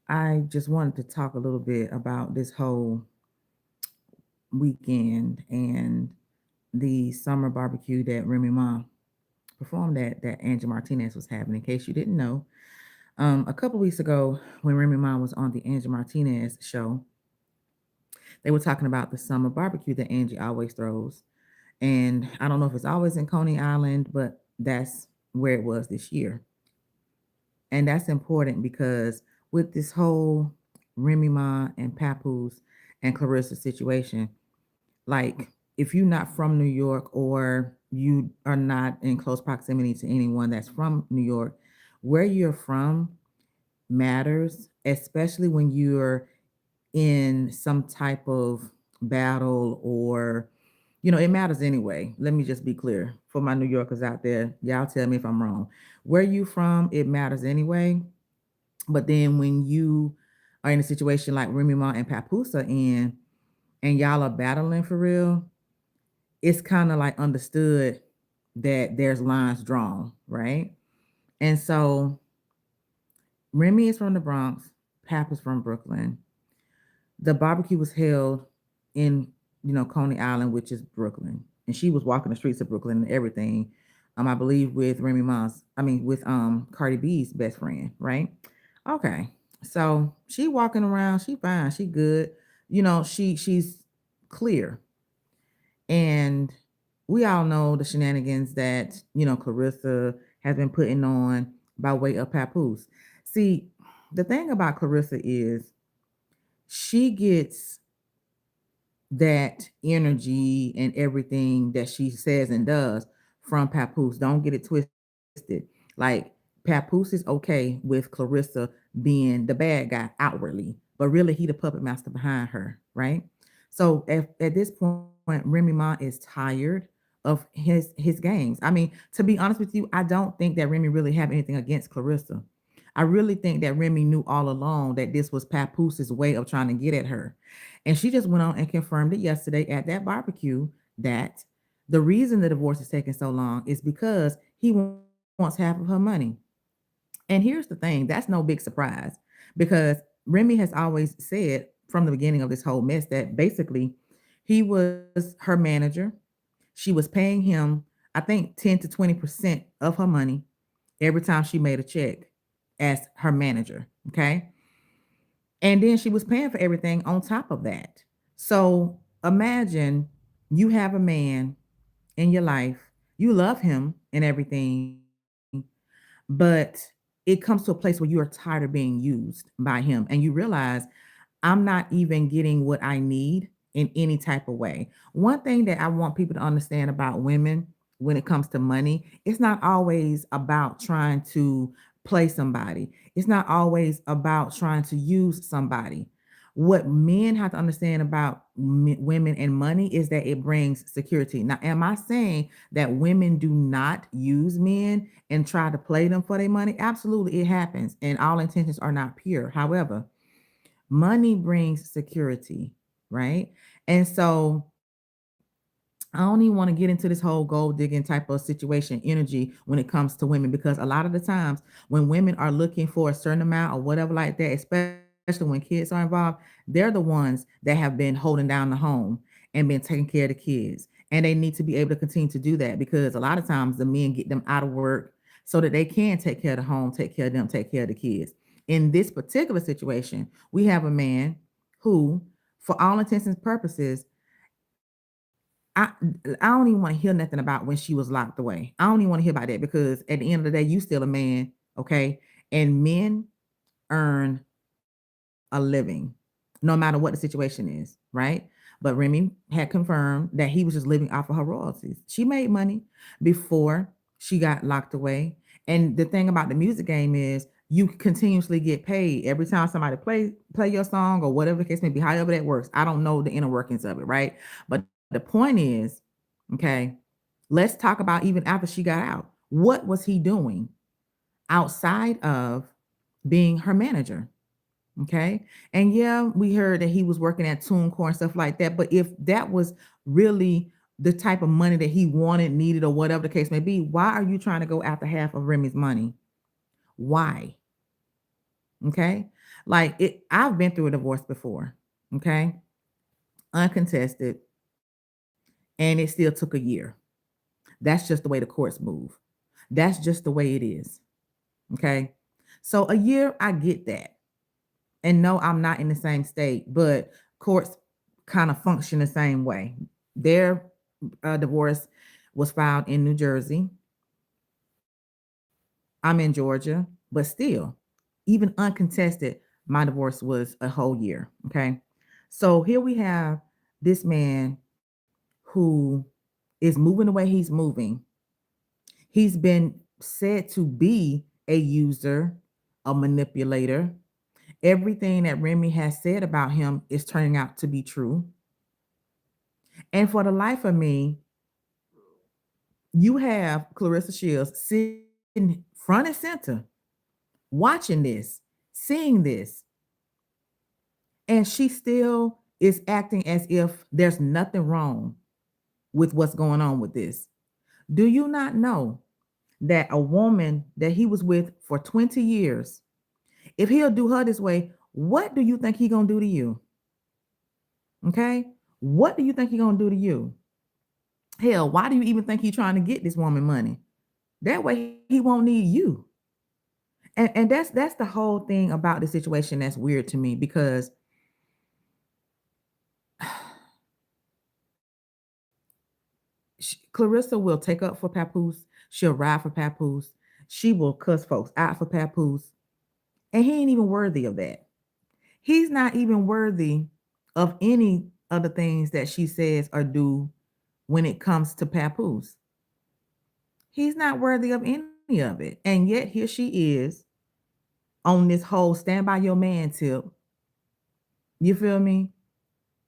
I just wanted to talk a little bit about this whole weekend and the summer barbecue that Remy Ma performed that Angie Martinez was having. In case you didn't know, a couple weeks ago when Remy Ma was on the Angie Martinez show, they were talking about the summer barbecue that Angie always throws. And I don't know if it's always in Coney Island, but that's where it was this year. And that's important because with this whole Remy Ma and Papoose and Clarissa situation, like if you're not from New York or you are not in close proximity to anyone that's from New York, where you're from matters, especially when you're in some type of battle or it matters anyway. Let me just be clear for my New Yorkers out there. Y'all tell me if I'm wrong. Where you from, it matters anyway. But then when you are in a situation like Remy Ma and Papoose are in, and y'all are battling for real, it's kind of like understood that there's lines drawn, right? And so Remy is from the Bronx, Pap is from Brooklyn. The barbecue was held in, Coney Island, which is Brooklyn. And she was walking the streets of Brooklyn and everything. I believe with with Cardi B's best friend, right? Okay. So she walking around, she fine, she good. She's clear. And we all know the shenanigans that, Clarissa has been putting on by way of Papoose. See, the thing about Clarissa is she gets that energy and everything that she says and does from Papoose. Don't get it twisted. Like Papoose is okay with Clarissa being the bad guy outwardly, but really he the puppet master behind her, right? So at this point, Remy Ma is tired of his games. I mean, to be honest with you, I don't think that Remy really have anything against Clarissa. I really think that Remy knew all along that this was Papooses way of trying to get at her. And she just went on and confirmed it yesterday at that barbecue that the reason the divorce is taking so long is because he wants half of her money. And here's the thing, that's no big surprise because Remy has always said from the beginning of this whole mess that basically he was her manager. She was paying him, I think, 10 to 20% of her money every time she made a check as her manager. Okay. And then she was paying for everything on top of that. So imagine you have a man in your life, you love him and everything, but it comes to a place where you are tired of being used by him and you realize I'm not even getting what I need in any type of way. One thing that I want people to understand about women when it comes to money, it's not always about trying to play somebody. It's not always about trying to use somebody. What men have to understand about women and money is that it brings security. Now, am I saying that women do not use men and try to play them for their money? Absolutely, it happens, and all intentions are not pure. However, money brings security, right? And so I don't even want to get into this whole gold digging type of situation energy when it comes to women because a lot of the times when women are looking for a certain amount or whatever like that, especially when kids are involved, they're the ones that have been holding down the home and been taking care of the kids. And they need to be able to continue to do that because a lot of times the men get them out of work so that they can take care of the home, take care of them, take care of the kids. In this particular situation, we have a man who, for all intents and purposes, I I don't even want to hear nothing about when she was locked away. I don't even want to hear about that because at the end of the day, you still a man, okay? And men earn a living, no matter what the situation is, right? But Remy had confirmed that he was just living off of her royalties. She made money before she got locked away. And the thing about the music game is you continuously get paid every time somebody play your song or whatever the case may be, however that works. I don't know the inner workings of it, right? But the point is, okay, let's talk about even after she got out. What was he doing outside of being her manager? Okay. And yeah, we heard that he was working at TuneCore and stuff like that. But if that was really the type of money that he wanted, needed, or whatever the case may be, why are you trying to go after half of Remy's money? Why? Okay. Like I've been through a divorce before. Okay. Uncontested. And it still took a year. That's just the way the courts move. That's just the way it is. Okay. So a year, I get that. And no, I'm not in the same state, but courts kind of function the same way. Their divorce was filed in New Jersey. I'm in Georgia, but still, even uncontested, my divorce was a whole year. Okay. So here we have this man who is moving the way he's moving. He's been said to be a user, a manipulator. Everything that Remy has said about him is turning out to be true. And for the life of me, you have Clarissa Shields sitting front and center, watching this, seeing this, and she still is acting as if there's nothing wrong with what's going on with this. Do you not know that a woman that he was with for 20 years, if he'll do her this way, what do you think he gonna do to you? Okay? What do you think he gonna do to you? Hell, why do you even think he's trying to get this woman money? That way he won't need you. And that's the whole thing about the situation that's weird to me because Clarissa will take up for Papoose. She'll ride for Papoose. She will cuss folks out for Papoose. And he ain't even worthy of that. He's not even worthy of any of the things that she says or do when it comes to Papoose. He's not worthy of any of it. And yet here she is on this whole stand by your man tip. You feel me?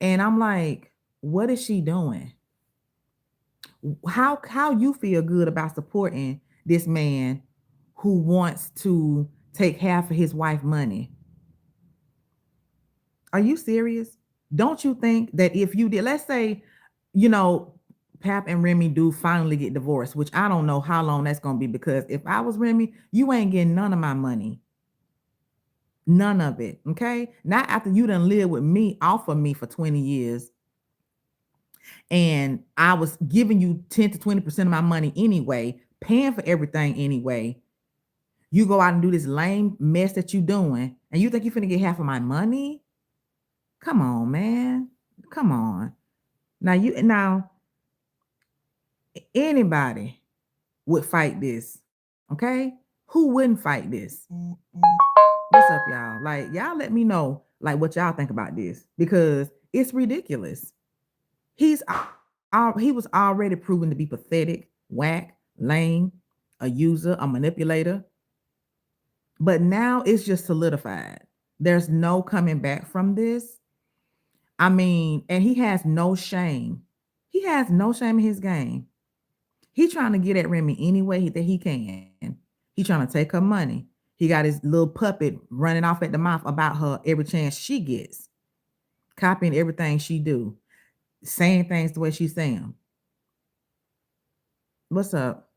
And I'm like, what is she doing? How you feel good about supporting this man who wants to take half of his wife's money? Are you serious? Don't you think that if you did, let's say, you know, Pap and Remy do finally get divorced, which I don't know how long that's going to be because if I was Remy, you ain't getting none of my money. None of it. Okay. Not after you done live with me off of me for 20 years. And I was giving you 10 to 20% of my money anyway, paying for everything anyway. You go out and do this lame mess that you doing, and you think you finna get half of my money? Come on, man. Come on. Now anybody would fight this. Okay? Who wouldn't fight this? What's up, y'all? Like, y'all let me know like what y'all think about this because it's ridiculous. He was already proven to be pathetic, whack, lame, a user, a manipulator. But now it's just solidified. There's no coming back from this. I mean, and he has no shame. He has no shame in his game. He's trying to get at Remy any way that he can. He's trying to take her money. He got his little puppet running off at the mouth about her every chance she gets, copying everything she do, saying things the way she's saying. What's up?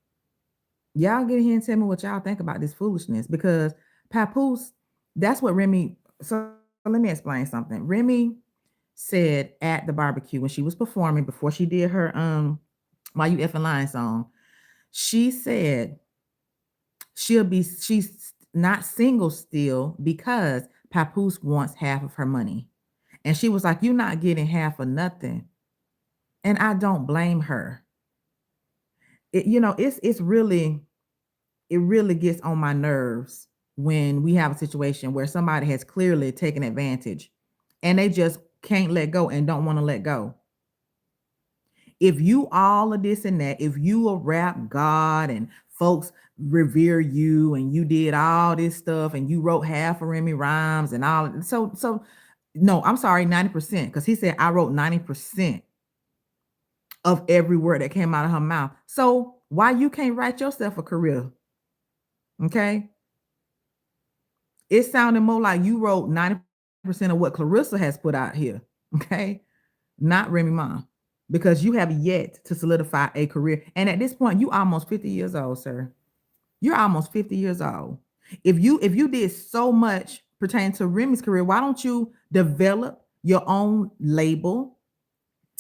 Y'all get in here and tell me what y'all think about this foolishness because Papoose, that's what Remy. So let me explain something. Remy said at the barbecue when she was performing before she did her Why You Effing Lying song, she said she's not single still because Papoose wants half of her money. And she was like, you're not getting half of nothing. And I don't blame her. It really gets on my nerves when we have a situation where somebody has clearly taken advantage and they just can't let go and don't want to let go. If you all of this and that, if you a rap god and folks revere you and you did all this stuff and you wrote half of Remy rhymes and all, so no, I'm sorry, 90%, because he said I wrote 90% of every word that came out of her mouth. So why you can't write yourself a career? Okay. It sounded more like you wrote 90% of what Clarissa has put out here. Okay. Not Remy Ma, because you have yet to solidify a career. And at this point, you almost 50 years old, sir. You're almost 50 years old. If you did so much pertaining to Remy's career, why don't you develop your own label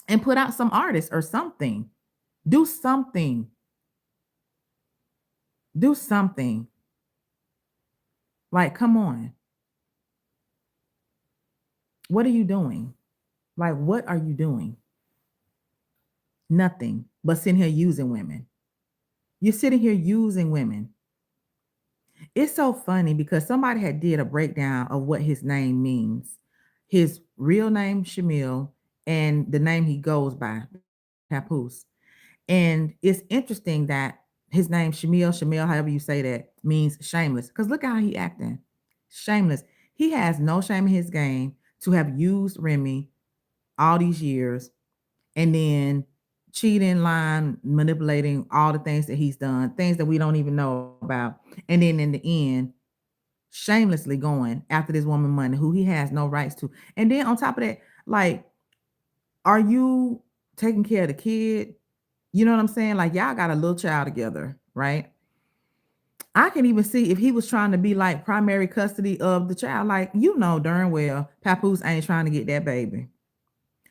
and put out some artists or something? Do something. Do something. Like, come on. What are you doing? Like, what are you doing? Nothing but sitting here using women. You're sitting here using women. It's so funny because somebody had did a breakdown of what his name means. His real name, Shamil, and the name he goes by, Papoose. And it's interesting that his name, Shamil, however you say that, means shameless. Because look how he acting. Shameless. He has no shame in his game to have used Remy all these years and then cheating, lying, manipulating, all the things that he's done, things that we don't even know about. And then in the end, shamelessly going after this woman money who he has no rights to. And then on top of that, like, are you taking care of the kid? You know what I'm saying? Like, y'all got a little child together, right? I can even see if he was trying to be like primary custody of the child. Like, you know darn well Papoose ain't trying to get that baby.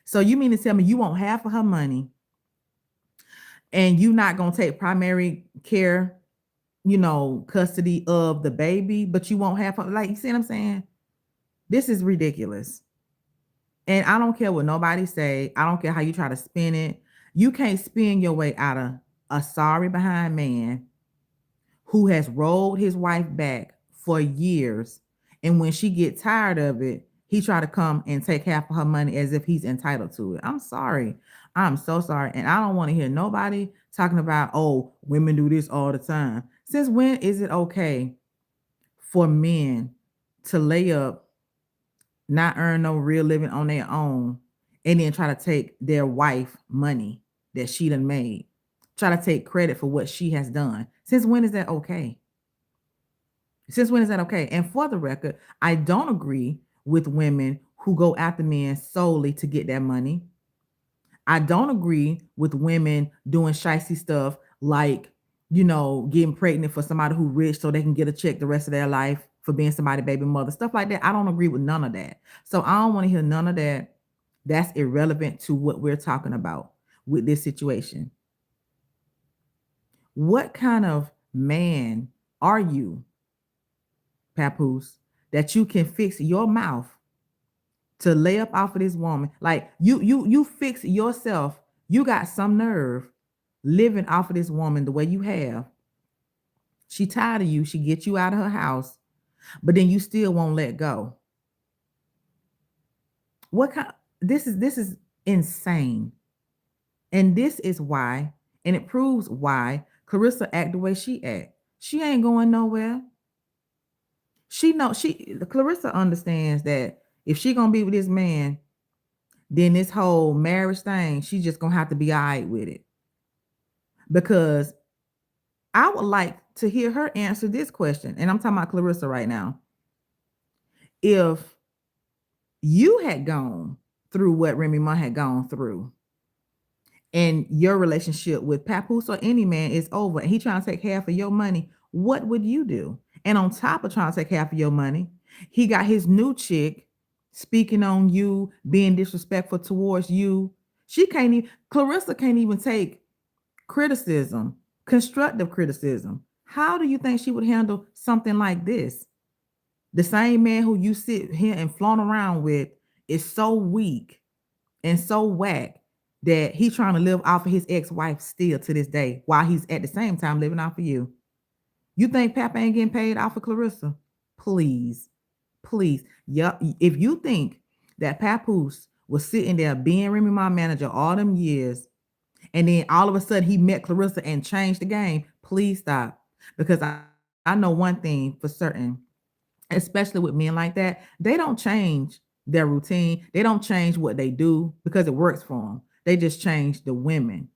So you mean to tell me you want half of her money and you not gonna take primary care, custody of the baby, but you won't have, like, you see what I'm saying? This is ridiculous. And I don't care what nobody say. I don't care how you try to spin it. You can't spin your way out of a sorry behind man who has rolled his wife back for years. And when she get tired of it, he try to come and take half of her money as if he's entitled to it. I'm sorry. I'm so sorry. And I don't want to hear nobody talking about, oh, women do this all the time. Since when is it okay for men to lay up, not earn no real living on their own, and then try to take their wife money that she done made? Try to take credit for what she has done. Since when is that okay? Since when is that okay? And for the record, I don't agree with women who go after men solely to get that money. I don't agree with women doing shicey stuff like, getting pregnant for somebody who rich so they can get a check the rest of their life for being somebody's baby mother, stuff like that. I don't agree with none of that. So I don't want to hear none of that. That's irrelevant to what we're talking about with this situation. What kind of man are you, Papoose, that you can fix your mouth to lay up off of this woman? Like, you fix yourself. You got some nerve living off of this woman the way you have. She tired of you. She gets you out of her house, but then you still won't let go. What kind? This is insane. And this is why, and it proves why Clarissa act the way she act. She ain't going nowhere. Clarissa understands that if she gonna be with this man, then this whole marriage thing, she just gonna have to be all right with it. Because I would like to hear her answer this question, and I'm talking about Clarissa right now. If you had gone through what Remy Ma had gone through, and your relationship with Papoose or any man is over, and he trying to take half of your money, what would you do? And on top of trying to take half of your money, he got his new chick speaking on you, being disrespectful towards you. Clarissa can't even take criticism, constructive criticism. How do you think she would handle something like this? The same man who you sit here and flaunt around with is so weak and so whack that he's trying to live off of his ex-wife still to this day, while he's at the same time living off of you. You think Papa ain't getting paid off of Clarissa? Please. Yeah, if you think that Papoose was sitting there being Remy Ma manager all them years, and then all of a sudden he met Clarissa and changed the game, please stop. Because I know one thing for certain, especially with men like that, they don't change their routine. They don't change what they do because it works for them. They just change the women.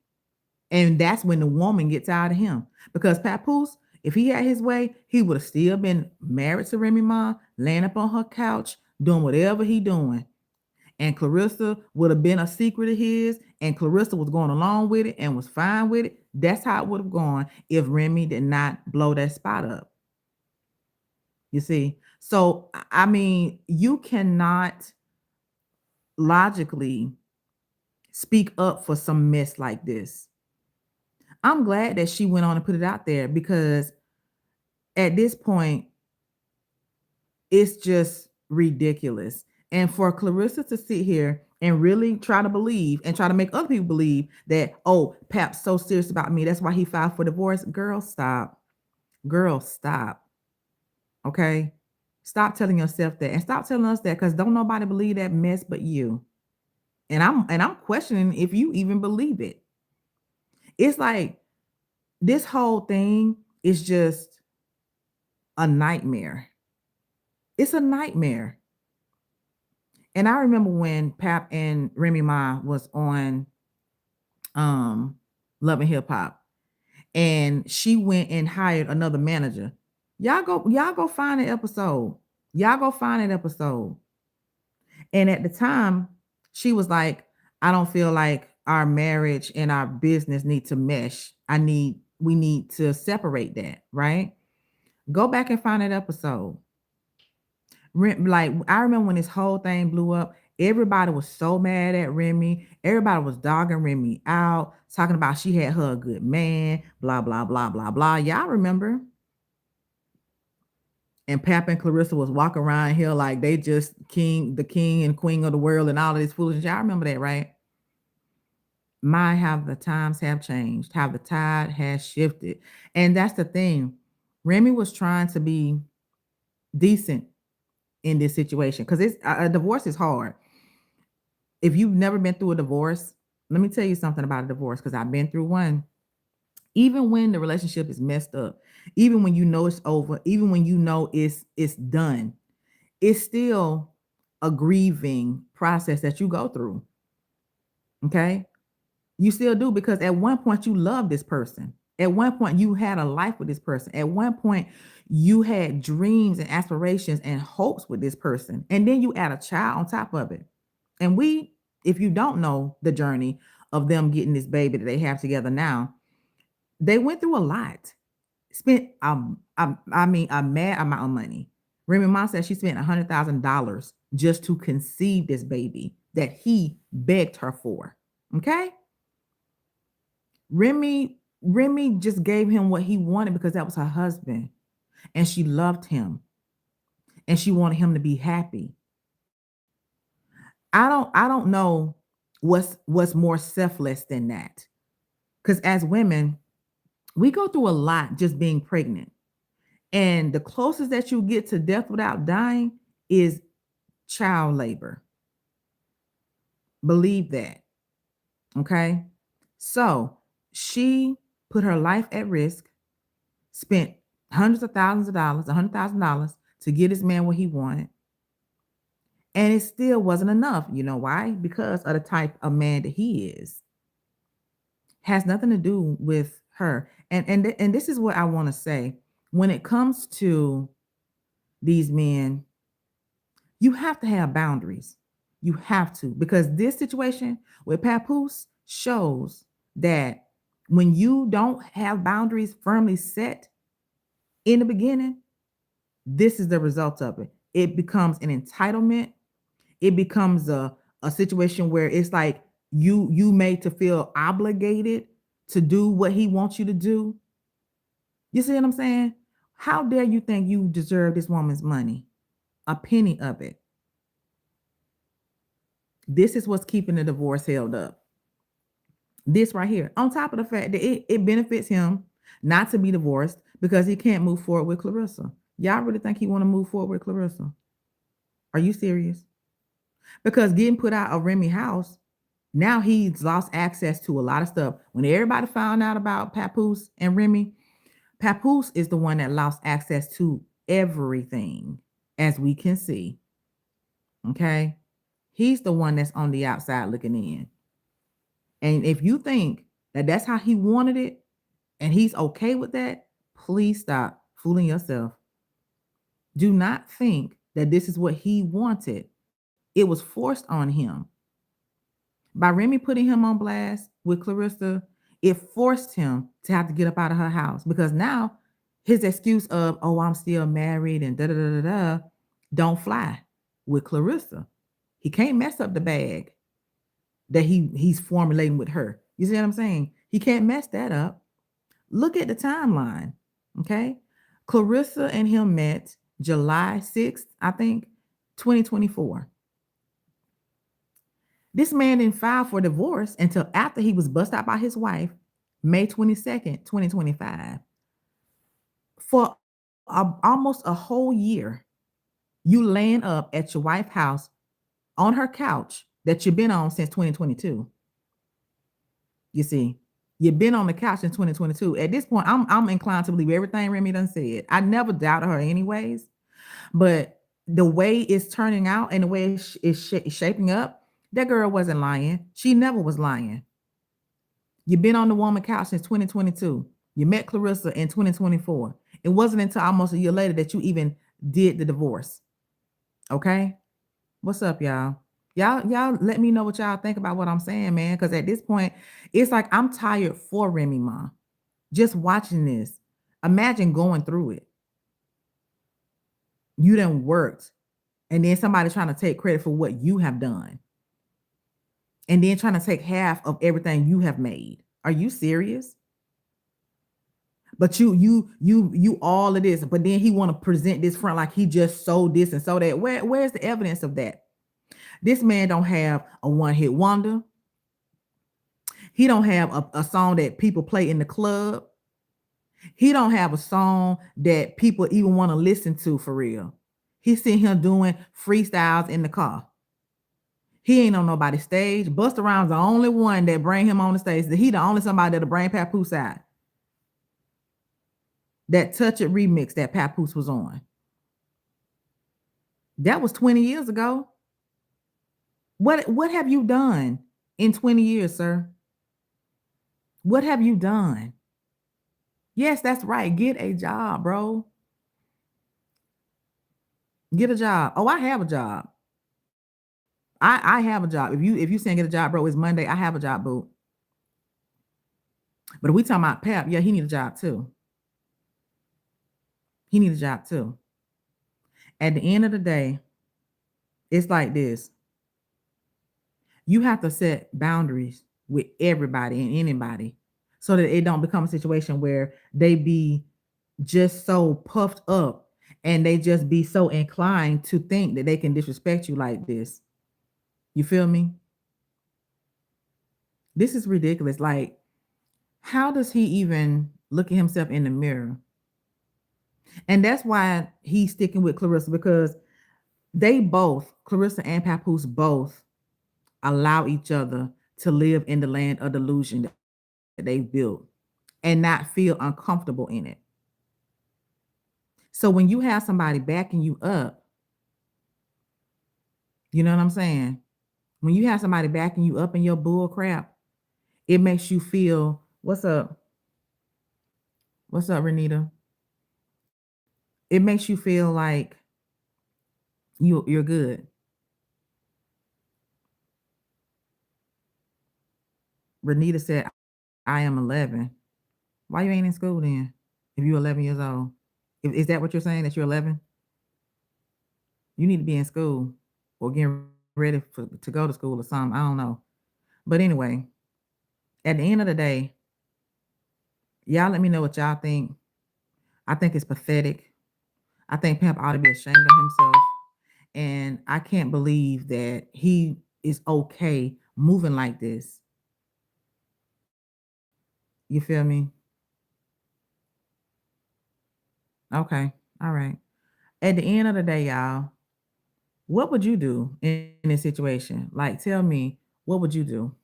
And that's when the woman gets out of him. Because Papoose, if he had his way, he would have still been married to Remy Ma, laying up on her couch, doing whatever he doing. And Clarissa would have been a secret of his, and Clarissa was going along with it and was fine with it. That's how it would have gone if Remy did not blow that spot up. You see? So, I mean, you cannot logically speak up for some mess like this. I'm glad that she went on and put it out there because at this point, it's just ridiculous. And for Clarissa to sit here and really try to believe and try to make other people believe that, oh, Pap's so serious about me. That's why he filed for divorce. Girl, stop. Girl, stop. Okay. Stop telling yourself that and stop telling us that because don't nobody believe that mess but you. And I'm questioning if you even believe it. It's like this whole thing is just a nightmare. It's a nightmare. And I remember when Pap and Remy Ma was on um Love and Hip Hop and she went and hired another manager. Y'all go find an episode. Y'all go find an episode. And at the time, she was like, I don't feel like our marriage and our business need to mesh. We need to separate that, right? Go back and find that episode. Like I remember when this whole thing blew up, everybody was so mad at Remy. Everybody was dogging Remy out, talking about she had her a good man, blah, blah, blah, blah, blah. Y'all remember? And Pap and Clarissa was walking around here like they just the king and queen of the world and all of this foolishness. Y'all remember that, right? My, how the times have changed, how the tide has shifted. And that's the thing. Remy was trying to be decent in this situation because it's a divorce is hard. If you've never been through a divorce, let me tell you something about a divorce because I've been through one. Even when the relationship is messed up, even when you know it's over, even when you know it's done, it's still a grieving process that you go through. Okay? You still do because at one point you loved this person. At one point you had a life with this person. At one point you had dreams and aspirations and hopes with this person. And then you add a child on top of it. And if you don't know the journey of them getting this baby that they have together now, they went through a lot. Spent I mean a mad amount of money. Remy Ma said she spent $100,000 just to conceive this baby that he begged her for. Okay? Remy just gave him what he wanted because that was her husband. And she loved him. And she wanted him to be happy. I don't know what's more selfless than that. Because as women, we go through a lot just being pregnant. And the closest that you get to death without dying is child labor. Believe that. Okay? So she put her life at risk, spent hundreds of thousands of dollars, $100,000 to get this man what he wanted. And it still wasn't enough. You know why? Because of the type of man that he is. Has nothing to do with her. And this is what I want to say. When it comes to these men, you have to have boundaries. You have to, because this situation with Papoose shows that when you don't have boundaries firmly set in the beginning, this is the result of it. It becomes an entitlement. It becomes a situation where it's like you made to feel obligated to do what he wants you to do. You see what I'm saying? How dare you think you deserve this woman's money? A penny of it. This is what's keeping the divorce held up. This right here. On top of the fact that it benefits him not to be divorced because he can't move forward with Clarissa. Y'all really think he want to move forward with Clarissa? Are you serious? Because getting put out of Remy house, now he's lost access to a lot of stuff. When everybody found out about Papoose and Remy, Papoose is the one that lost access to everything, as we can see. Okay? He's the one that's on the outside looking in. And if you think that that's how he wanted it and he's okay with that, please stop fooling yourself. Do not think that this is what he wanted. It was forced on him. By Remy putting him on blast with Clarissa, it forced him to have to get up out of her house because now his excuse of, oh, I'm still married and da da da da da, don't fly with Clarissa. He can't mess up the bag that he's formulating with her. You see what I'm saying? He can't mess that up. Look at the timeline. Okay. Clarissa and him met July 6th, I think, 2024. This man didn't file for divorce until after he was busted out by his wife, May 22nd, 2025. For almost a whole year, you laying up at your wife's house on her couch that you've been on since 2022. You see, you've been on the couch in 2022. At this point, I'm inclined to believe everything Remy done said. I never doubted her anyways, but the way it's turning out and the way it's shaping up, that girl wasn't lying. She never was lying. You've been on the woman couch since 2022. You met Clarissa in 2024. It wasn't until almost a year later that you even did the divorce. Okay? What's up, y'all? Y'all let me know what y'all think about what I'm saying, man. Because at this point, it's like I'm tired for Remy Ma. Just watching this. Imagine going through it. You done worked, and then somebody trying to take credit for what you have done. And then trying to take half of everything you have made. Are you serious? But you all of this, but then he want to present this front like he just sold this and sold that. Where's the evidence of that? This man don't have a one-hit wonder. He don't have a song that people play in the club. He don't have a song that people even want to listen to for real. He's sitting here doing freestyles in the car. He ain't on nobody's stage. Busta Rhymes the only one that bring him on the stage. He the only somebody that'll bring Papoose out. That Touch It remix that Papoose was on. That was 20 years ago. What have you done in 20 years, sir? What have you done? Yes, that's right. Get a job, bro. Get a job. Oh, I have a job. I have a job. If you saying get a job, bro, it's Monday. I have a job, boo. But if we talking about Pep, yeah, he need a job too. He need a job too. At the end of the day, it's like this. You have to set boundaries with everybody and anybody so that it don't become a situation where they be just so puffed up and they just be so inclined to think that they can disrespect you like this. You feel me? This is ridiculous. Like, how does he even look at himself in the mirror? And that's why he's sticking with Clarissa, because they both, Clarissa and Papoose, both allow each other to live in the land of delusion that they've built and not feel uncomfortable in it. So when you have somebody backing you up, you know what I'm saying? When you have somebody backing you up in your bull crap, it makes you feel, what's up? What's up, Renita? It makes you feel like you're good. Renita said, I am 11. Why you ain't in school then? If you're 11 years old. Is that what you're saying, that you're 11? You need to be in school or getting ready to go to school or something. I don't know. But anyway, at the end of the day, y'all let me know what y'all think. I think it's pathetic. I think Pimp ought to be ashamed of himself. And I can't believe that he is okay moving like this. You feel me? Okay. All right. At the end of the day, y'all, what would you do in this situation? Like, tell me, what would you do?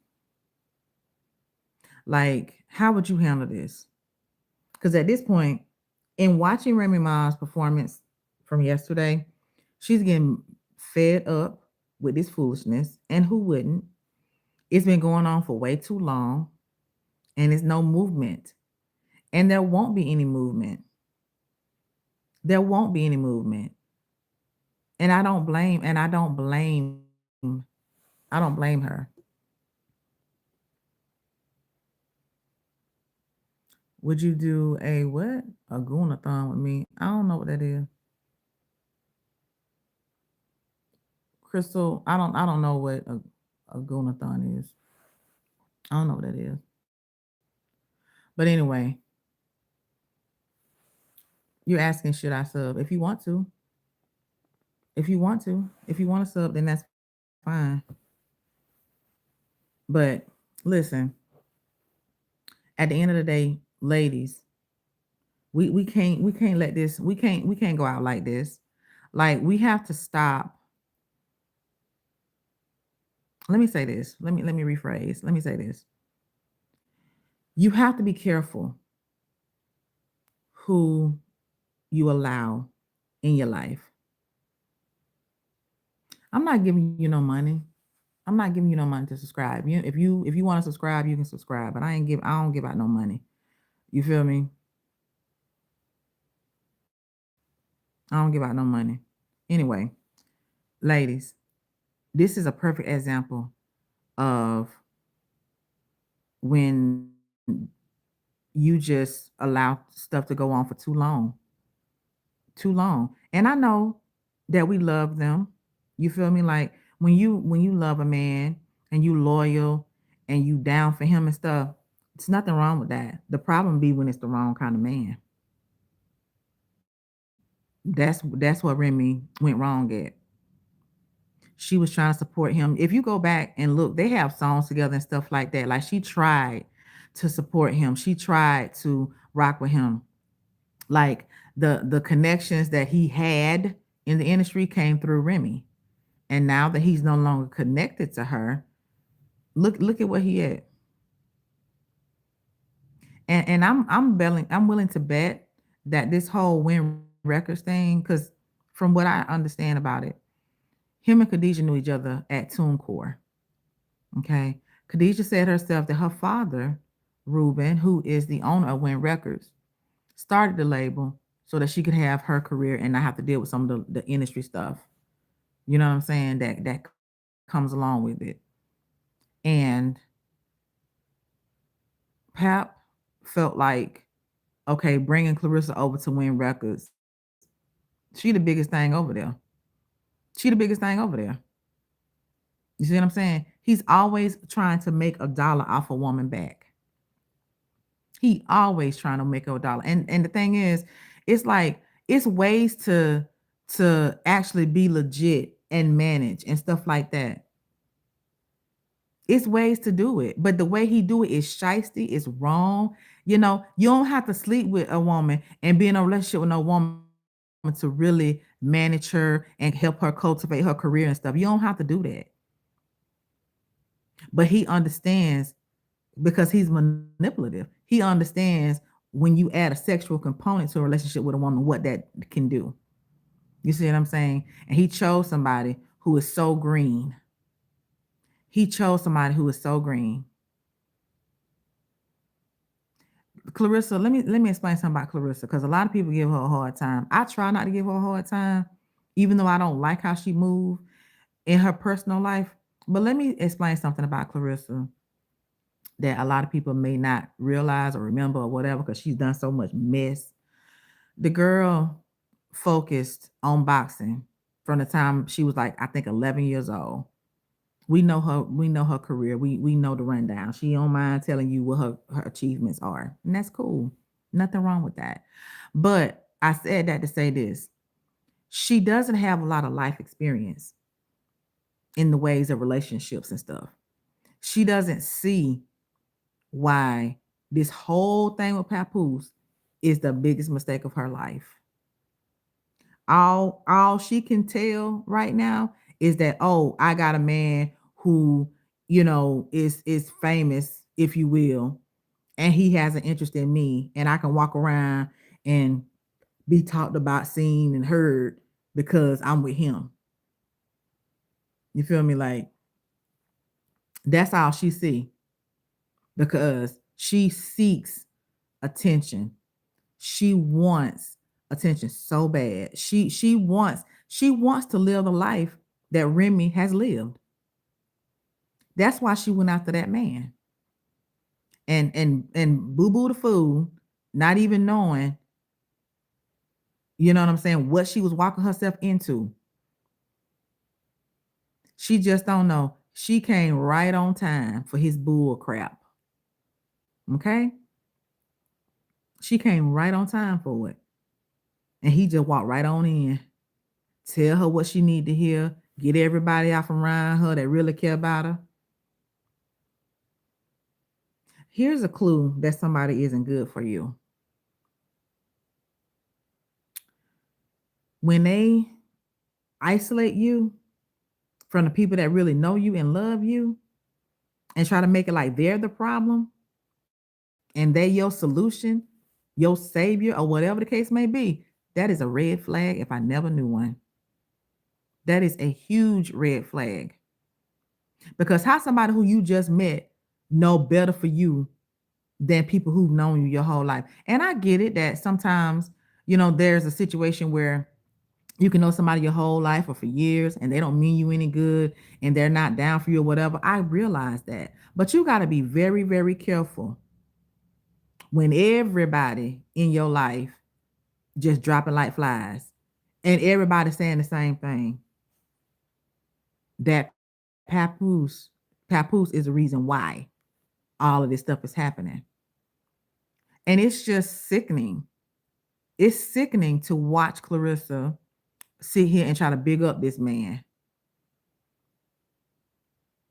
Like, how would you handle this? Because at this point, in watching Remy Ma's performance from yesterday, she's getting fed up with this foolishness. And who wouldn't? It's been going on for way too long, and there's no movement. And there won't be any movement. There won't be any movement. And I don't blame her. Would you do a what? A goonathon with me? I don't know what that is. Crystal, I don't know what a Gunathon is. I don't know what that is. But anyway, you're asking should I sub? If you want to. If you want to. If you want to sub, then that's fine. But listen, at the end of the day, ladies, we can't let this we can't go out like this. Like we have to stop. Let me say this. Let me rephrase. Let me say this. You have to be careful who you allow in your life. I'm not giving you no money. I'm not giving you no money to subscribe. If you want to subscribe, you can subscribe. But I don't give out no money. You feel me? I don't give out no money. Anyway, ladies, this is a perfect example of when you just allow stuff to go on for too long. Too long. And I know that we love them. You feel me? Like when you love a man and you loyal and you down for him and stuff, it's nothing wrong with that. The problem be when it's the wrong kind of man. That's what Remy went wrong at. She was trying to support him. If you go back and look, they have songs together and stuff like that. Like she tried to support him. She tried to rock with him. Like the connections that he had in the industry came through Remy. And now that he's no longer connected to her, look at where he at. And I'm willing to bet that this whole Win Records thing, because from what I understand about it, him and Khadijah knew each other at TuneCore. Okay. Khadijah said herself that her father, Ruben, who is the owner of Win Records, started the label so that she could have her career and not have to deal with some of the industry stuff. You know what I'm saying? That comes along with it. And Pap felt like, okay, bringing Clarissa over to Win Records, she the biggest thing over there. She the biggest thing over there. You see what I'm saying? He's always trying to make a dollar off a woman back. He always trying to make a dollar. And the thing is, it's like it's ways to actually be legit and manage and stuff like that. It's ways to do it, but the way he do it is shiesty, it's wrong. You know, you don't have to sleep with a woman and be in a relationship with no woman to really manage her and help her cultivate her career and stuff. You don't have to do that. But he understands because he's manipulative. He understands when you add a sexual component to a relationship with a woman, what that can do. You see what I'm saying? And he chose somebody who is so green. He chose somebody who is so green. Clarissa, let me explain something about Clarissa, because a lot of people give her a hard time. I try not to give her a hard time, even though I don't like how she moved in her personal life. But let me explain something about Clarissa that a lot of people may not realize or remember or whatever, because she's done so much mess. The girl focused on boxing from the time she was like, I think 11 years old. We know her career. We know the rundown. She don't mind telling you what her achievements are. And that's cool. Nothing wrong with that. But I said that to say this. She doesn't have a lot of life experience in the ways of relationships and stuff. She doesn't see why this whole thing with Papoose is the biggest mistake of her life. All she can tell right now is that, oh, I got a man who, is famous, if you will, and he has an interest in me, and I can walk around and be talked about, seen, and heard because I'm with him. You feel me? Like, that's all she see, because she seeks attention. She wants attention so bad. She wants to live the life that Remy has lived. That's why she went after that man. And Boo Boo the fool, not even knowing, you know what I'm saying, what she was walking herself into. She just don't know. She came right on time for his bull crap. Okay? She came right on time for it. And he just walked right on in. Tell her what she need to hear. Get everybody out from around her that really care about her. Here's a clue that somebody isn't good for you. When they isolate you from the people that really know you and love you and try to make it like they're the problem and they your solution, your savior, or whatever the case may be, that is a red flag if I never knew one. That is a huge red flag. Because how somebody who you just met know better for you than people who've known you your whole life? And I get it that sometimes, there's a situation where you can know somebody your whole life or for years and they don't mean you any good and they're not down for you or whatever. I realize that. But you got to be very, very careful when everybody in your life just dropping like flies and everybody saying the same thing. That Papoose, Papoose is the reason why all of this stuff is happening. And it's just sickening. It's sickening to watch Clarissa sit here and try to big up this man.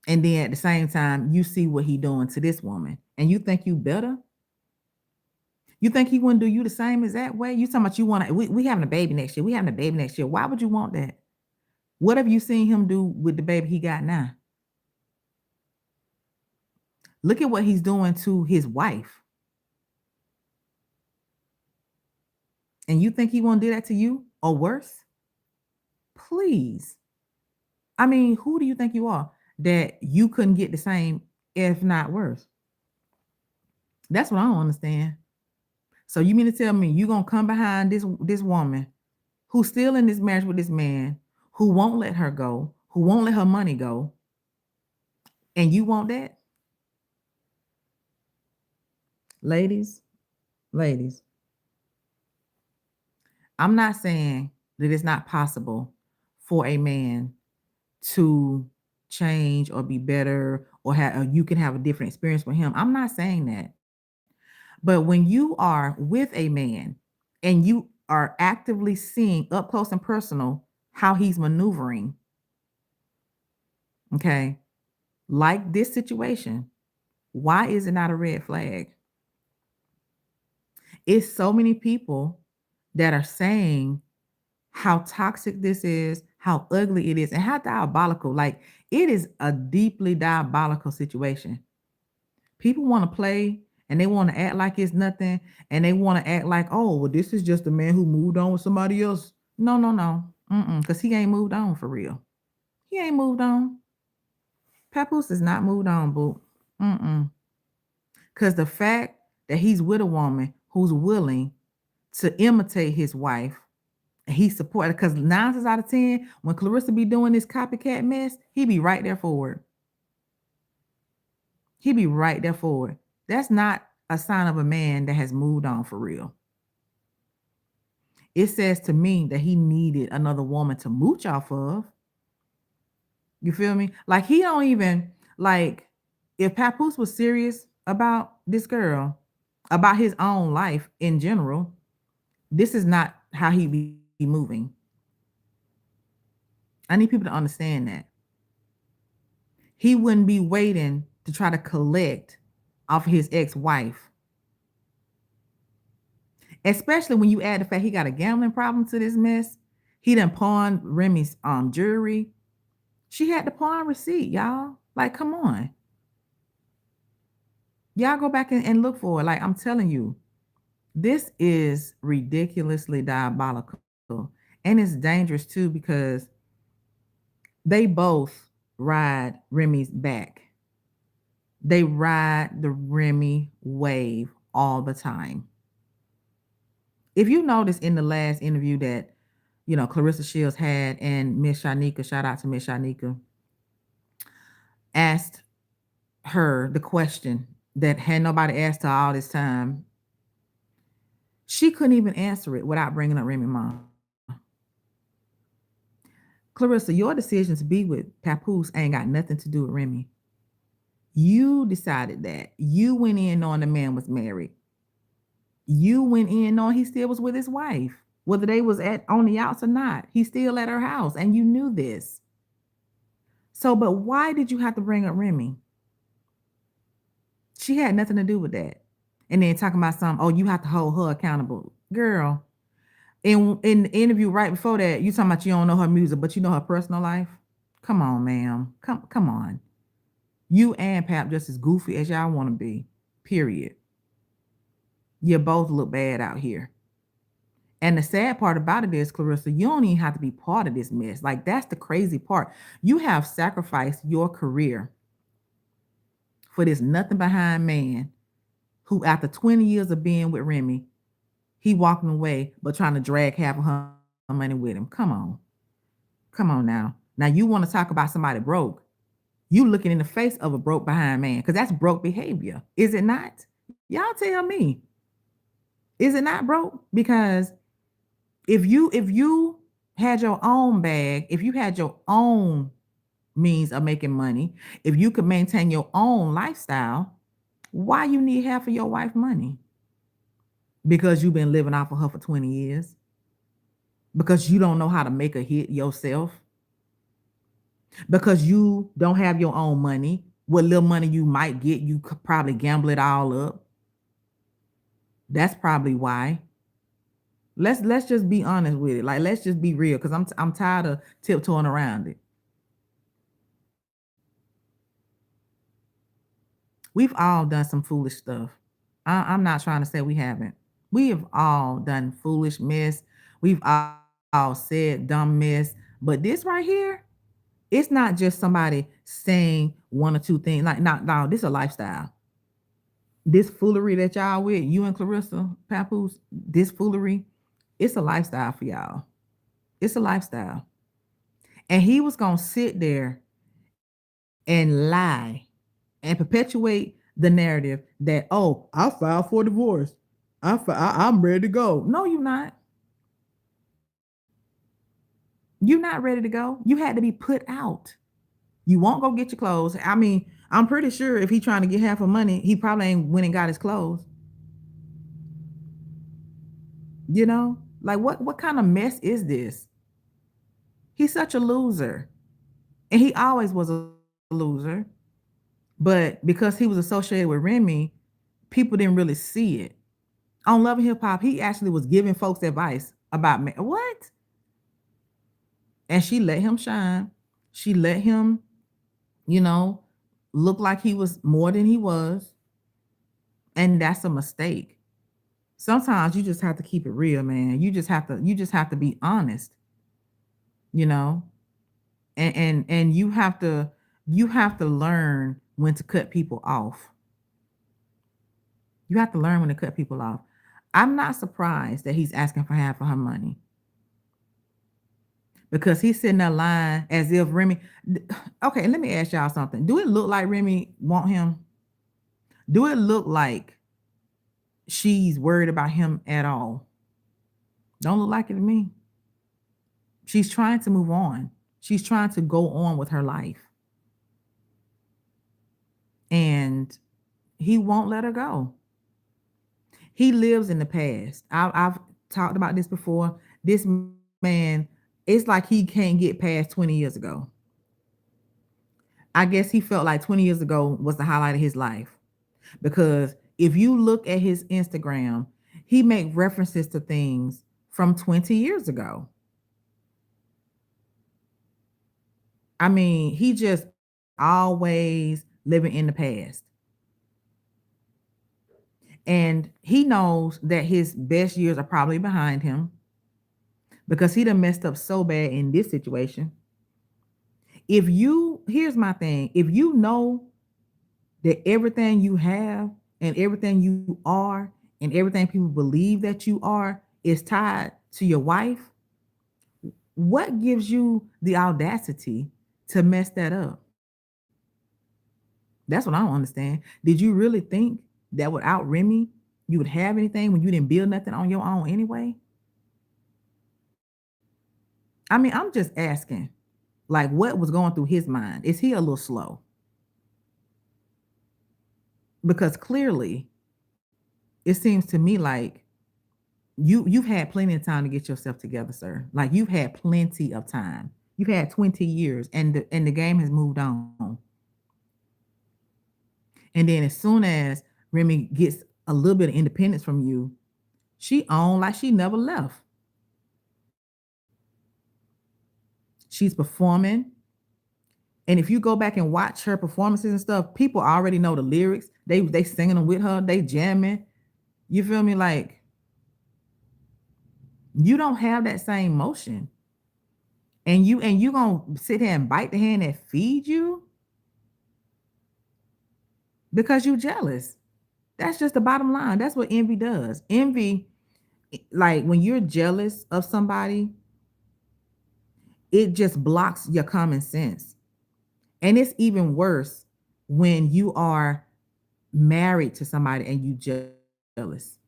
And then at the same time, you see what he doing to this woman. And you think you better? You think he wouldn't do you the same as that way? You talking about you want to, we having a baby next year. We having a baby next year. Why would you want that? What have you seen him do with the baby he got now? Look at what he's doing to his wife. And you think he won't do that to you or worse? Please. I mean, who do you think you are that you couldn't get the same, if not worse? That's what I don't understand. So you mean to tell me you gonna come behind this woman who's still in this marriage with this man, who won't let her go, who won't let her money go, and you want that? Ladies, I'm not saying that it's not possible for a man to change or be better or you can have a different experience with him. I'm not saying that. But when you are with a man and you are actively seeing up close and personal how he's maneuvering, okay, like this situation, why is it not a red flag? It's so many people that are saying how toxic this is, how ugly it is, and how diabolical. Like, it is a deeply diabolical situation. People want to play and they want to act like it's nothing, and they want to act like, oh, well, this is just a man who moved on with somebody else. No, no, no. Because he ain't moved on for real. He ain't moved on. Papoose is not moved on, boo. Because the fact that he's with a woman who's willing to imitate his wife, and he supported, because 9 times out of 10, when Clarissa be doing this copycat mess, he be right there for it. He be right there for it. That's not a sign of a man that has moved on for real. It says to me that he needed another woman to mooch off of. You feel me? Like, he don't even, like, if Papoose was serious about this girl, about his own life in general, this is not how he be moving. I need people to understand that. He wouldn't be waiting to try to collect off of his ex-wife. Especially when you add the fact he got a gambling problem to this mess. He done pawned Remy's jewelry. She had the pawn receipt, y'all. Like, come on. Y'all go back and look for it. Like, I'm telling you, this is ridiculously diabolical. And it's dangerous too, because they both ride Remy's back. They ride the Remy wave all the time. If you notice in the last interview that, Clarissa Shields had, and Miss Shanika, shout out to Miss Shanika, asked her the question that had nobody asked her all this time, she couldn't even answer it without bringing up Remy Ma. Clarissa, your decision to be with Papoose ain't got nothing to do with Remy. You decided that. You went in knowing the man was married. You went in knowing he still was with his wife. Whether they was at on the outs or not, he's still at her house, and you knew this. So, but why did you have to bring up Remy? She had nothing to do with that. And then talking about something, oh, you have to hold her accountable. Girl, in the interview right before that, you talking about you don't know her music, but you know her personal life. Come on, ma'am. Come on. You and Pap just as goofy as y'all want to be. Period. You both look bad out here. And the sad part about it is, Clarissa, you don't even have to be part of this mess. Like, that's the crazy part. You have sacrificed your career for this nothing behind man who, after 20 years of being with Remy, he walking away, but trying to drag half of her money with him. Come on. Come on now. Now, you want to talk about somebody broke. You looking in the face of a broke behind man, because that's broke behavior. Is it not? Y'all tell me. Is it not broke? Because if you had your own bag, if you had your own means of making money, if you could maintain your own lifestyle, why you need half of your wife's money? Because you've been living off of her for 20 years? Because you don't know how to make a hit yourself? Because you don't have your own money? What little money you might get, you could probably gamble it all up. That's probably why. Let's just be honest with it. Like, let's just be real, because I'm tired of tiptoeing around it. We've all done some foolish stuff. I'm not trying to say we haven't. We have all done foolish mess. We've all said dumb mess. But this right here, it's not just somebody saying one or two things. Like, no, this is a lifestyle. This foolery that y'all with, you and Clarissa, Papoose, this foolery, it's a lifestyle for y'all. It's a lifestyle. And he was going to sit there and lie and perpetuate the narrative that, oh, I filed for divorce. I'm ready to go. No, you're not. You're not ready to go. You had to be put out. You won't go get your clothes. I mean, I'm pretty sure if he trying to get half of money, he probably ain't went and got his clothes. You know, like what kind of mess is this? He's such a loser. And he always was a loser. But because he was associated with Remy, people didn't really see it. On Love and Hip Hop, he actually was giving folks advice about what? And she let him shine. She let him, you know, look like he was more than he was. And that's a mistake. Sometimes you just have to keep it real, man. You just have to be honest, you know, and you have to learn when to cut people off. You have to learn when to cut people off. I'm not surprised that he's asking for half of her money, because he's sitting there lying as if Remy. Okay, let me ask y'all something. Do it look like Remy want him? Do it look like she's worried about him at all? Don't look like it to me. She's trying to move on. She's trying to go on with her life. And he won't let her go. He lives in the past. I've talked about this before. This man, it's like he can't get past 20 years ago. I guess he felt like 20 years ago was the highlight of his life. Because if you look at his Instagram, he make references to things from 20 years ago. I mean, he just always living in the past. And he knows that his best years are probably behind him, because he done messed up so bad in this situation. Here's my thing. If you know that everything you have and everything you are and everything people believe that you are is tied to your wife, what gives you the audacity to mess that up? That's what I don't understand. Did you really think that without Remy, you would have anything when you didn't build nothing on your own anyway? I mean, I'm just asking. Like, what was going through his mind? Is he a little slow? Because clearly, it seems to me like you've had plenty of time to get yourself together, sir. Like, you've had plenty of time. You've had 20 years, and the game has moved on. And then as soon as Remy gets a little bit of independence from you, she on like she never left. She's performing. And if you go back and watch her performances and stuff, people already know the lyrics. They singing them with her, they jamming. You feel me? Like, you don't have that same motion. And you gonna sit here and bite the hand that feeds you because you jealous. That's just the bottom line. That's what envy does. Envy, like when you're jealous of somebody, it just blocks your common sense. And it's even worse when you are married to somebody and you jealous.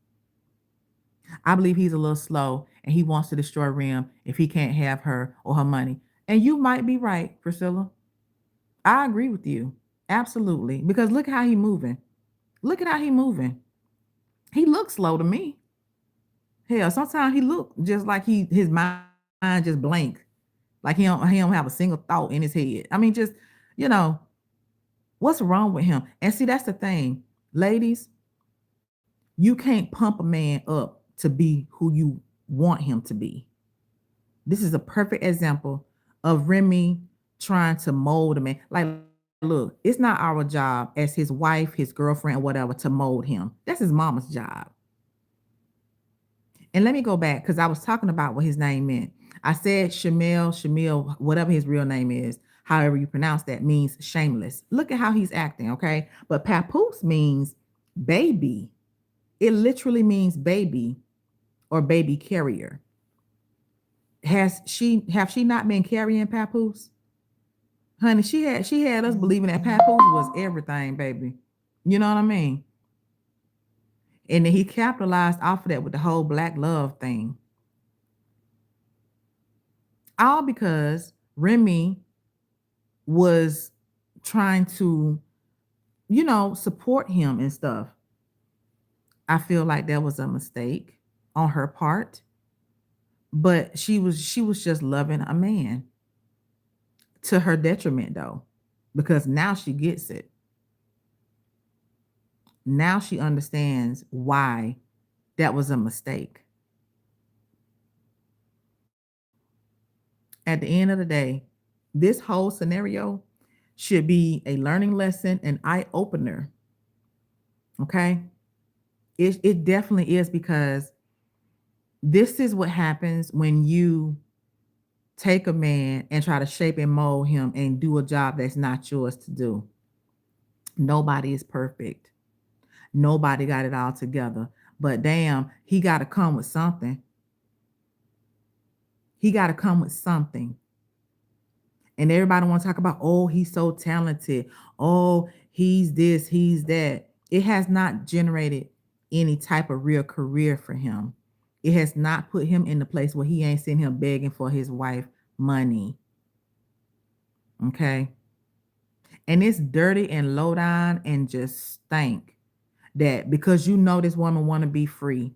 I believe he's a little slow and he wants to destroy Rim if he can't have her or her money. And you might be right, Priscilla. I agree with you. Absolutely. Because look how he moving. Look at how he moving. He looks slow to me. Hell, sometimes he look just like his mind just blank. Like he don't have a single thought in his head. I mean, just, you know, what's wrong with him? And see, that's the thing. Ladies, you can't pump a man up to be who you want him to be. This is a perfect example of Remy trying to mold a man. Like, look, it's not our job as his wife, his girlfriend, or whatever to mold him. That's his mama's job. And let me go back because I was talking about what his name meant. I said Shamil, whatever his real name is, however you pronounce that, means shameless. Look at how he's acting, okay? But Papoose means baby. It literally means baby or baby carrier. Have she not been carrying Papoose? Honey, she had us believing that Papoose was everything, baby. You know what I mean? And then he capitalized off of that with the whole black love thing. All because Remy was trying to, support him and stuff. I feel like that was a mistake on her part. But she was just loving a man to her detriment, though, because now she gets it. Now she understands why that was a mistake. At the end of the day, this whole scenario should be a learning lesson, an eye opener. Okay? It definitely is, because this is what happens when you take a man and try to shape and mold him and do a job that's not yours to do. Nobody is perfect. Nobody got it all together. But damn, he got to come with something. He got to come with something. And everybody want to talk about, oh, he's so talented. Oh, he's this, he's that. It has not generated any type of real career for him. It has not put him in the place where he ain't sitting here begging for his wife money. Okay? And it's dirty and low down and just stink that because you know this woman want to be free,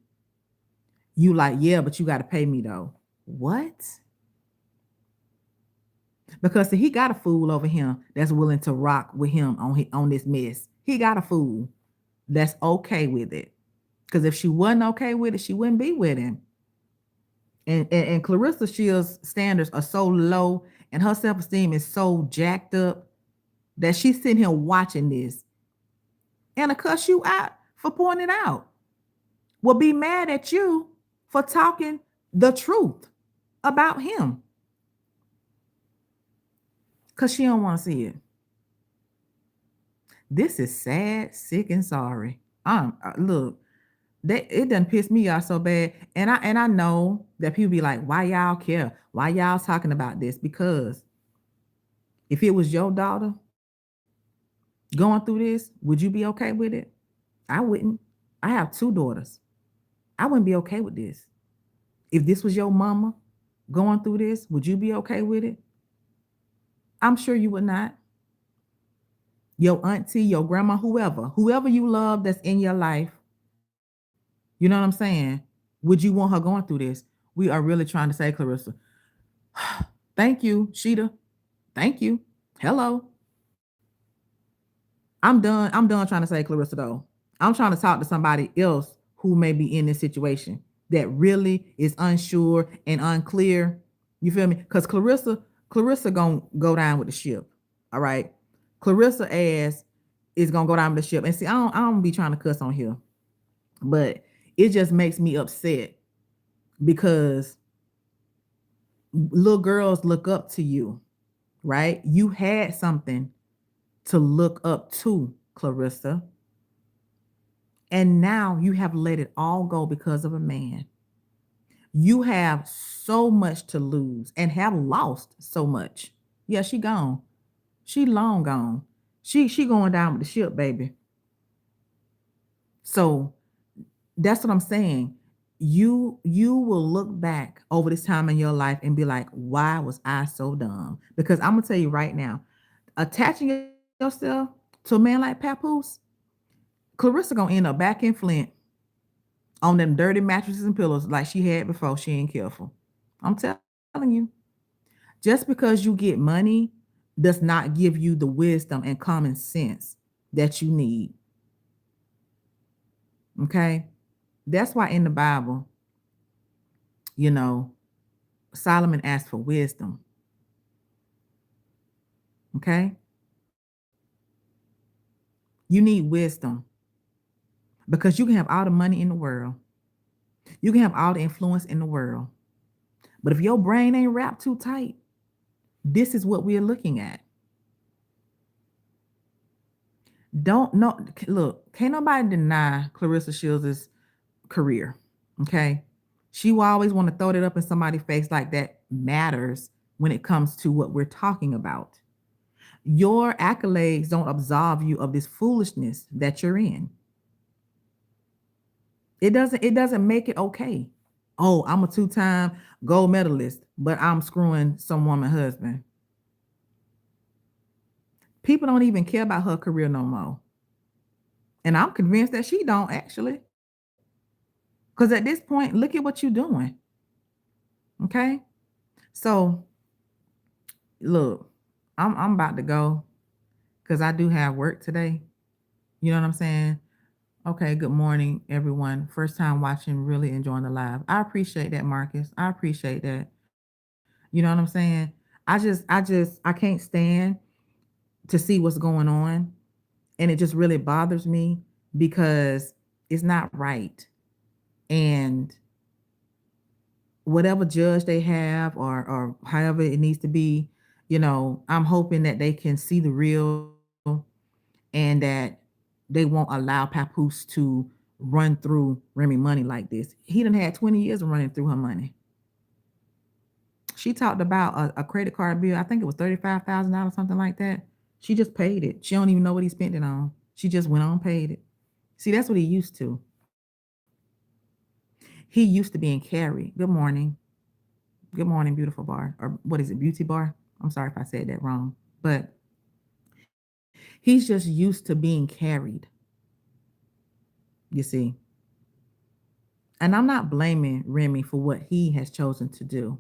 you like, yeah, but you got to pay me though. What? Because he got a fool over him that's willing to rock with him on this mess. He got a fool that's okay with it. Because if she wasn't okay with it, she wouldn't be with him. And Clarissa Shields' standards are so low and her self-esteem is so jacked up that she's sitting here watching this and to cuss you out for pointing it out. Will be mad at you for talking the truth about him. Because she don't want to see it. This is sad, sick, and sorry. Look, it done pissed me off so bad. And I know that people be like, why y'all care? Why y'all talking about this? Because if it was your daughter going through this, would you be okay with it? I wouldn't. I have 2 daughters. I wouldn't be okay with this. If this was your mama going through this, would you be okay with it? I'm sure you would not. Your auntie, your grandma, whoever you love that's in your life, you know what I'm saying? Would you want her going through this? We are really trying to say, Clarissa, thank you, Sheeta. Thank you. Hello. I'm done trying to say Clarissa though. I'm trying to talk to somebody else who may be in this situation that really is unsure and unclear. You feel me? Because Clarissa gonna go down with the ship. All right. Clarissa ass is gonna go down with the ship. And see, I don't be trying to cuss on here, but it just makes me upset because little girls look up to you, right? You had something to look up to, Clarissa. And now you have let it all go because of a man. You have so much to lose and have lost so much. Yeah, she gone. She long gone. She going down with the ship, baby. So that's what I'm saying. You will look back over this time in your life and be like, why was I so dumb? Because I'm gonna tell you right now, attaching yourself to a man like Papoose, Clarissa gonna end up back in Flint on them dirty mattresses and pillows like she had before she ain't careful. I'm telling you. Just because you get money does not give you the wisdom and common sense that you need. Okay? That's why in the Bible, you know, Solomon asked for wisdom. Okay? You need wisdom because you can have all the money in the world. You can have all the influence in the world. But if your brain ain't wrapped too tight, this is what we're looking at. Don't know. Look, can't nobody deny Clarissa Shields' career. Okay. She will always want to throw that up in somebody's face like that matters when it comes to what we're talking about. Your accolades don't absolve you of this foolishness that you're in. It doesn't make it okay. Oh, I'm a two-time gold medalist, but I'm screwing some woman husband. People don't even care about her career no more. And I'm convinced that she don't actually. Because at this point, look at what you're doing. Okay. So look, I'm about to go because I do have work today. You know what I'm saying? Okay, good morning, everyone. First time watching, really enjoying the live. I appreciate that, Marcus. I appreciate that. You know what I'm saying? I can't stand to see what's going on. And it just really bothers me because it's not right. And whatever judge they have or however it needs to be, I'm hoping that they can see the real and that they won't allow Papoose to run through Remy money like this. He done had 20 years of running through her money. She talked about a credit card bill. I think it was $35,000, something like that. She just paid it. She don't even know what he spent it on. She just went on, paid it. See, that's what he used to. He used to being carried. Good morning. Good morning, beautiful bar. Or what is it, beauty bar? I'm sorry if I said that wrong. But he's just used to being carried. You see. And I'm not blaming Remy for what he has chosen to do.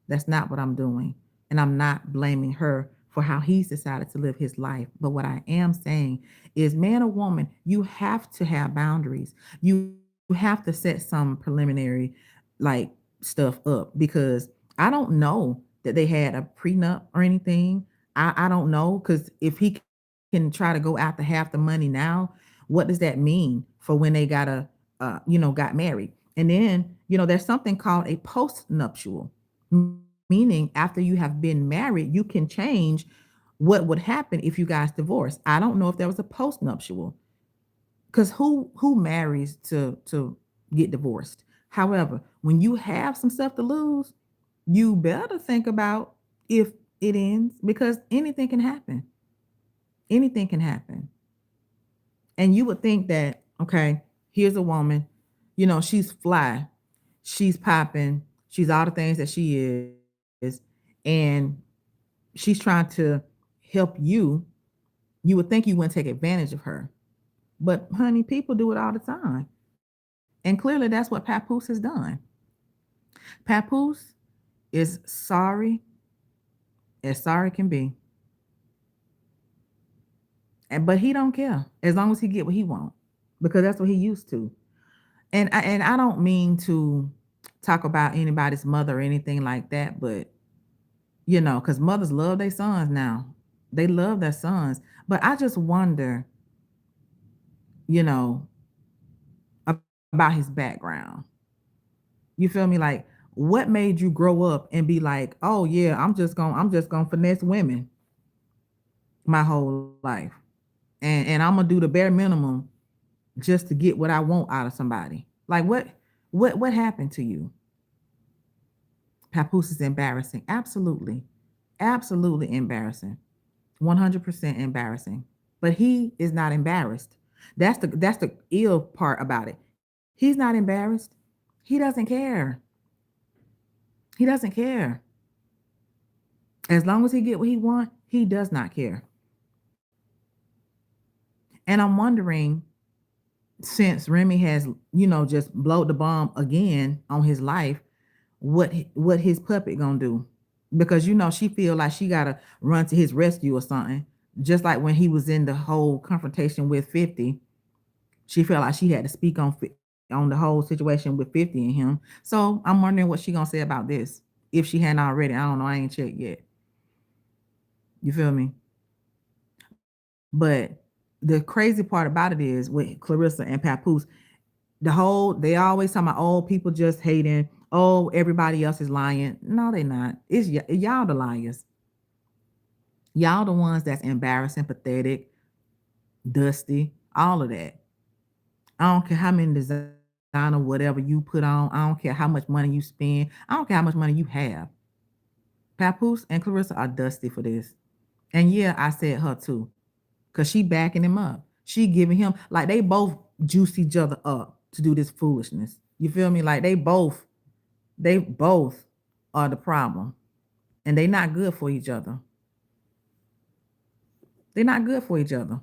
That's not what I'm doing. And I'm not blaming her for how he's decided to live his life. But what I am saying is, man or woman, you have to have boundaries. You have to set some preliminary like stuff up because I don't know that they had a prenup or anything. I don't know because if he can try to go after half the money now, what does that mean for when they got married? And then, there's something called a post-nuptial, meaning after you have been married, you can change what would happen if you guys divorced. I don't know if there was a post-nuptial because who marries to get divorced. However, when you have some stuff to lose, you better think about if it ends because anything can happen. Anything can happen. And you would think that, okay, here's a woman, she's fly, she's popping, she's all the things that she is, and she's trying to help you, you would think you wouldn't take advantage of her. But honey, people do it all the time. And clearly that's what Papoose has done. Papoose is sorry as sorry can be. And but he don't care as long as he get what he want because that's what he used to. And I don't mean to talk about anybody's mother or anything like that, but because mothers love their sons now. They love their sons. But I just wonder, you know, about his background. You feel me? Like, what made you grow up and be like, oh yeah, I'm just gonna finesse women my whole life. And I'm gonna do the bare minimum just to get what I want out of somebody. Like what happened to you? Papoose is embarrassing. Absolutely. Absolutely embarrassing. 100% embarrassing. But he is not embarrassed. That's the ill part about it. He's not embarrassed. He doesn't care. He doesn't care. As long as he get what he want, he does not care. And I'm wondering, since Remy has, just blowed the bomb again on his life, what his puppet gonna do? Because she feel like she gotta run to his rescue or something. Just like when he was in the whole confrontation with 50, she felt like she had to speak on the whole situation with 50 and him. So I'm wondering what she gonna say about this. If she hadn't already. I don't know. I ain't checked yet. You feel me? But the crazy part about it is with Clarissa and Papoose, they always talking about, oh, people just hating, oh, everybody else is lying. No, they not. It's y'all the liars. Y'all the ones that's embarrassing, pathetic, dusty, all of that. I don't care how many designer whatever you put on. I don't care how much money you spend. I don't care how much money you have. Papoose and Clarissa are dusty for this. And yeah, I said her too. Cause she backing him up. She giving him, like, they both juice each other up to do this foolishness. You feel me? Like they both are the problem. And they not good for each other. They're not good for each other.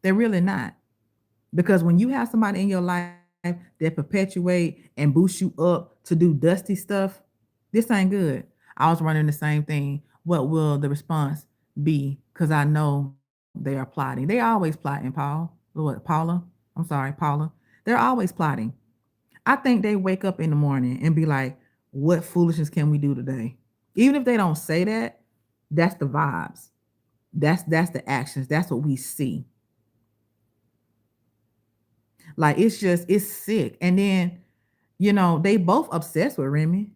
They're really not. Because when you have somebody in your life that perpetuate and boost you up to do dusty stuff, this ain't good. I was running the same thing. What will the response be? Because I know they are plotting. They always plotting, Paula. I'm sorry, Paula. They're always plotting. I think they wake up in the morning and be like, what foolishness can we do today? Even if they don't say that, that's the vibes. That's the actions. That's what we see. Like, it's sick. And then, they both obsessed with Remy.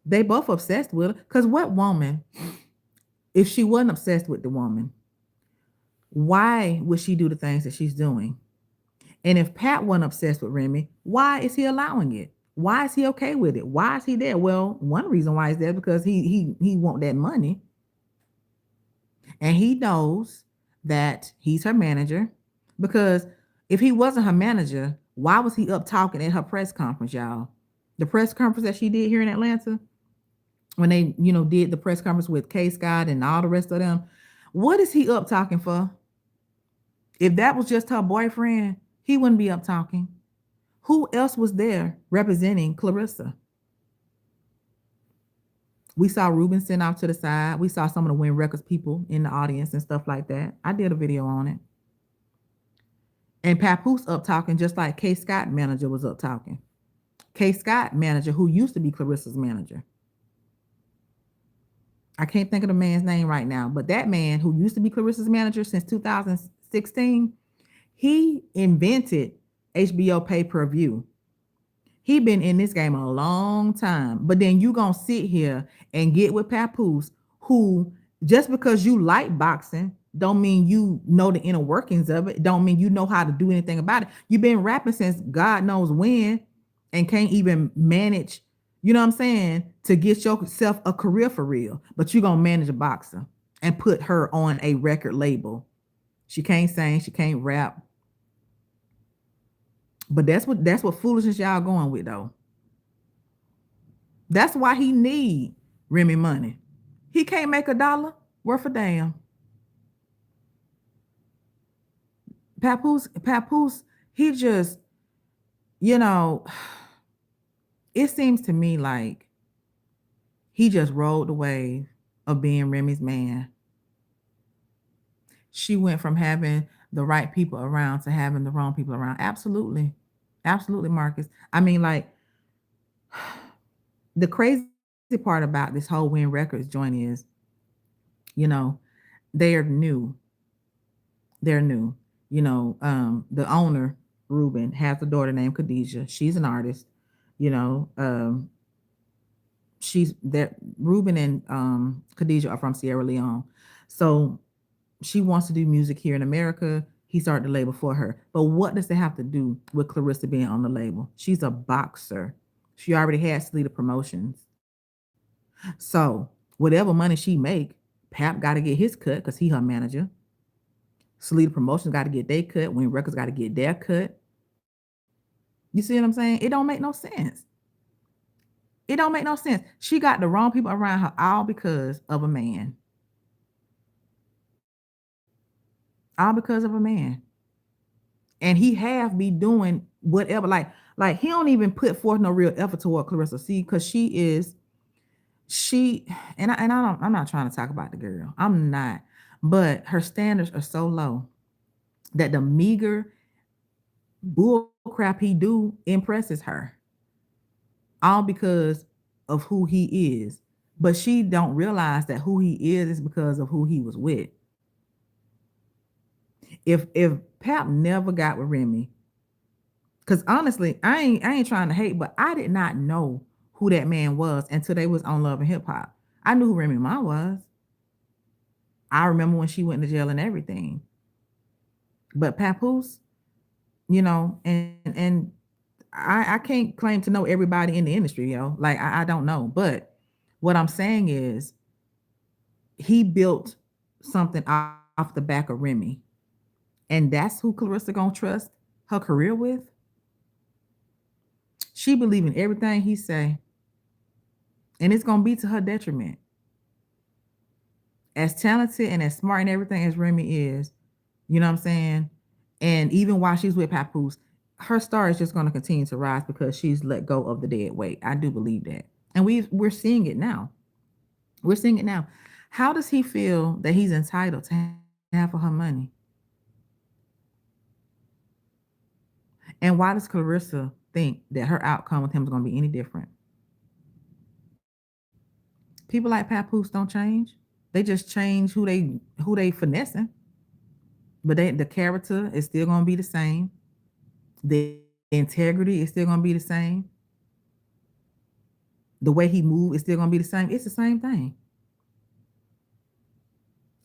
They both obsessed with her. Because what woman, if she wasn't obsessed with the woman, why would she do the things that she's doing? And if Pat wasn't obsessed with Remy, why is he allowing it? Why is he okay with it? Why is he there? Well, one reason why he's there because he want that money. And he knows that he's her manager. Because if he wasn't her manager, why was he up talking at her press conference, y'all? The press conference that she did here in Atlanta, when they, did the press conference with K Scott and all the rest of them. What is he up talking for? If that was just her boyfriend, he wouldn't be up talking. Who else was there representing Clarissa? We saw Ruben sent off to the side. We saw some of the Win Records people in the audience and stuff like that. I did a video on it. And Papoose up talking just like K Scott manager was up talking. K Scott manager, who used to be Clarissa's manager. I can't think of the man's name right now, but that man who used to be Clarissa's manager since 2016, he invented HBO pay-per-view. He been in this game a long time, but then you gonna sit here and get with Papoose, who, just because you like boxing don't mean you know the inner workings of it. Don't mean you know how to do anything about it. You've been rapping since God knows when and can't even manage, you know what I'm saying, to get yourself a career for real. But you gonna manage a boxer and put her on a record label. She can't sing, she can't rap. But that's what foolishness y'all going with though. That's why he need Remy money. He can't make $1 worth a damn. Papoose, he just, you know, it seems to me like he just rode the wave of being Remy's man. She went from having the right people around to having the wrong people around. Absolutely. Absolutely, Marcus. I mean, like, the crazy part about this whole Win Records joint is, you know, they're new. They're new. The owner, Ruben, has a daughter named Khadijah. She's an artist. You know, she's that Ruben and Khadijah are from Sierra Leone. So she wants to do music here in America. He started the label for her. But what does it have to do with Clarissa being on the label? She's a boxer. She already had Sleater Promotions. So whatever money she make, Pap got to get his cut because he her manager. Sleater Promotions got to get their cut. Win Records got to get their cut. You see what I'm saying? It don't make no sense. It don't make no sense. She got the wrong people around her all because of a man. All because of a man. And he have be doing whatever, like he don't even put forth no real effort toward Clarissa. See, because she I'm not trying to talk about the girl. I'm not. But her standards are so low that the meager bull crap he do impresses her. All because of who he is. But she don't realize that who he is because of who he was with. If Pap never got with Remy, because honestly, I ain't trying to hate, but I did not know who that man was until they was on Love and Hip Hop. I knew who Remy Ma was. I remember when she went to jail and everything. But Papoose, and I can't claim to know everybody in the industry, Like I don't know. But what I'm saying is he built something off the back of Remy. And that's who Clarissa gonna trust her career with. She believe in everything he say, and it's gonna be to her detriment. As talented and as smart and everything as Remy is, you know what I'm saying? And even while she's with Papoose, her star is just gonna continue to rise because she's let go of the dead weight. I do believe that. And we're seeing it now. We're seeing it now. How does he feel that he's entitled to half of her money? And why does Clarissa think that her outcome with him is going to be any different? People like Papoose don't change. They just change who they finessing. But the character is still going to be the same. The integrity is still going to be the same. The way he moves is still going to be the same. It's the same thing.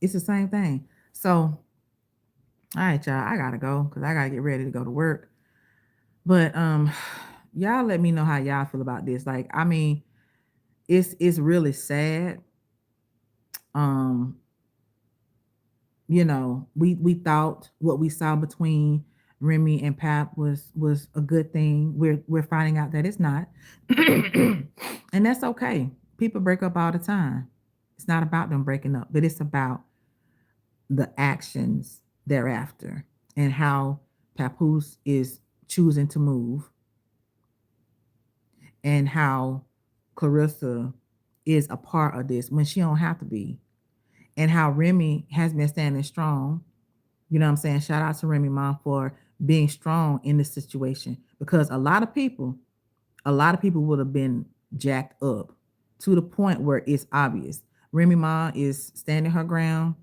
It's the same thing. So, all right, y'all, I gotta go because I gotta get ready to go to work. But y'all let me know how y'all feel about this. Like, I mean, it's really sad. Um, we thought what we saw between Remy and Pap was a good thing. We're finding out that it's not. And that's okay. People break up all the time. It's not about them breaking up, but it's about the actions thereafter and how Papoose is choosing to move and how Clarissa is a part of this when she don't have to be, and how Remy has been standing strong. You know what I'm saying? Shout out to Remy Ma for being strong in this situation, because a lot of people would have been jacked up to the point where it's obvious. Remy Ma is standing her ground,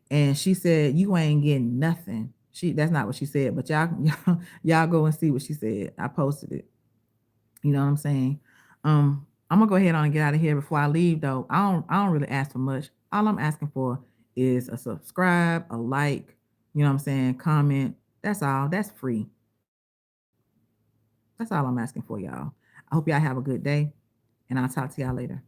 and she said, "You ain't getting nothing." That's not what she said, but y'all go and see what she said. I posted it. You know what I'm saying? I'm gonna go ahead on and get out of here before I leave though. I don't really ask for much. All I'm asking for is a subscribe, a like, you know what I'm saying, comment. That's all. That's free. That's all I'm asking for, y'all. I hope y'all have a good day, and I'll talk to y'all later.